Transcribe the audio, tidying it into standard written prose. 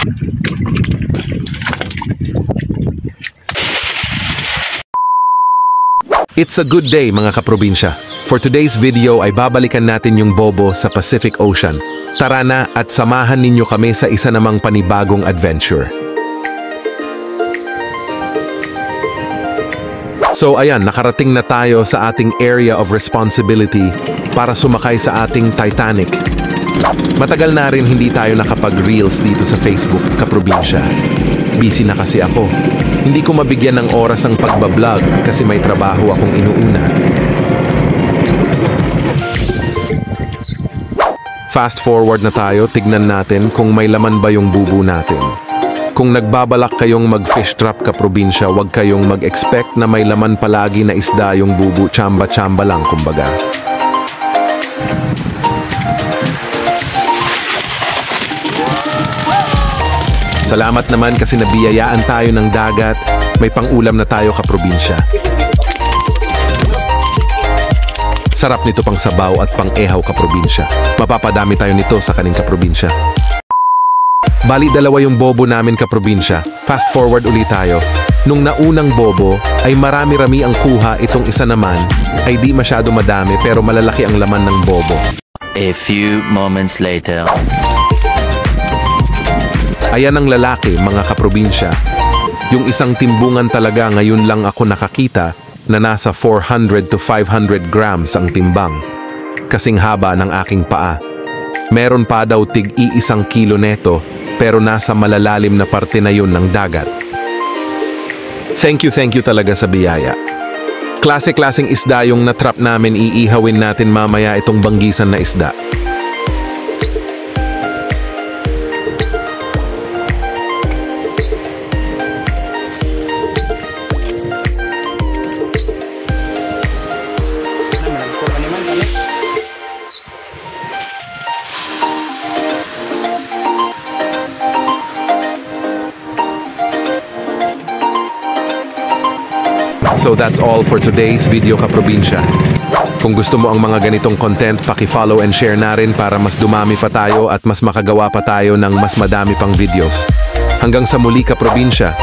It's a good day mga kaprobinsya. For today's video ay babalikan natin yung bobo sa Pacific Ocean. Tara na at samahan ninyo kami sa isa namang panibagong adventure. So ayan, nakarating na tayo sa ating area of responsibility para sumakay sa ating Titanic. Matagal na rin hindi tayo nakapag-reels dito sa Facebook, kaprobinsya. Busy na kasi ako. Hindi ko mabigyan ng oras ang pagbablog kasi may trabaho akong inuuna. Fast forward na tayo, tignan natin kung may laman ba yung bubu natin. Kung nagbabalak kayong mag-fish trap kaprobinsya, huwag kayong mag-expect na may laman palagi na isda yung bubu, tsamba-tsamba lang kumbaga. Salamat naman kasi nabiyayaan tayo ng dagat. May pang-ulam na tayo kaprobinsya. Sarap nito pang sabaw at pang-ehaw kaprobinsya. Mapapadami tayo nito sa kaning kaprobinsya. Bali, dalawa yung bobo namin kaprobinsya. Fast forward ulit tayo. Nung naunang bobo ay marami-rami ang kuha, itong isa naman ay di masyado madami pero malalaki ang laman ng bobo. A few moments later. Ayan ang lalaki, mga kaprobinsya. Yung isang timbungan talaga ngayon lang ako nakakita na nasa 400 to 500 grams ang timbang. Kasing haba ng aking paa. Meron pa daw tig-iisang kilo neto pero nasa malalalim na parte na yun ng dagat. Thank you talaga sa biyaya. Klase-klaseng isda yung natrap namin, iihawin natin mamaya itong banggisan na isda. So that's all for today's video kaprobinsya. Kung gusto mo ang mga ganitong content, paki-follow and share na rin para mas dumami pa tayo at mas makagawa pa tayo ng mas madami pang videos. Hanggang sa muli kaprobinsya.